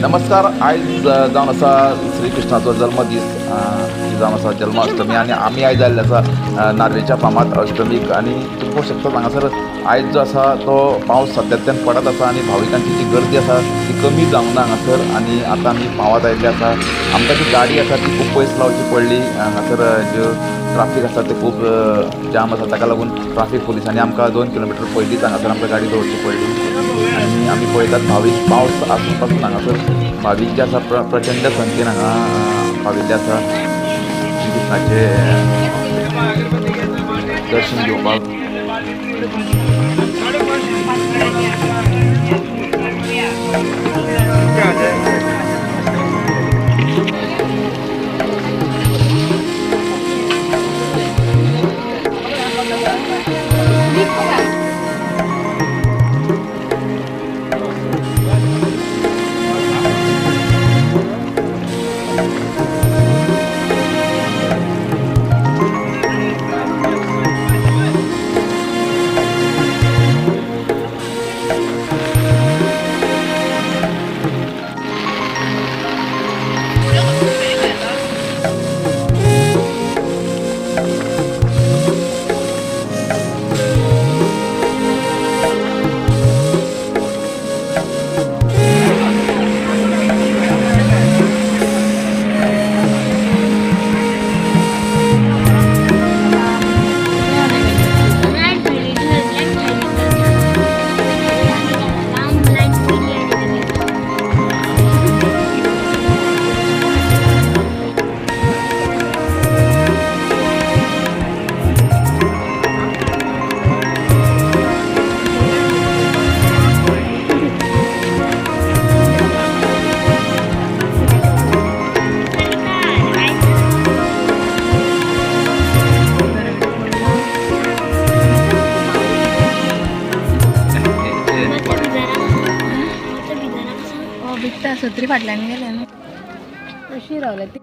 नमस्कार. आयज जावन आसा श्री कृष्णाचो जल्मदीस जावन आसा जन्माष्टमी आनी आमी आयज आयिल्ले आसा नार्वेच्या फामाद अष्टमीक. आनी तुमी पळोवंक शकतात हांगासर आयज जो आसा तो पावस सातत्यान पडत आसा आनी भाविकांची जी गर्दी आसा ती कमी जावंक ना हांगासर. आनी आतां आमी पावत आयिल्ले आसा. आमकां जी गाडी आसा ती खूब पयस लावची पडली. हांगासर ज्यो ट्राफीक आसा ते खूब जाम आसा, ताका लागून ट्राफीक पुलिसांनी आमकां 2 किलोमिटर पयलींच हांगासर आमकां गाडी दवरची पडली. आनी आमी पळयतात भावीक पावस आसून पासून हांगासर भावीक जे आसा प्रचंड संख्येन हांगा पाविल्ले आसा कृष्णाचे दर्शन घेवपाक. बिकता सत्री फाटल्यान गेले न्हू कशी रावले ती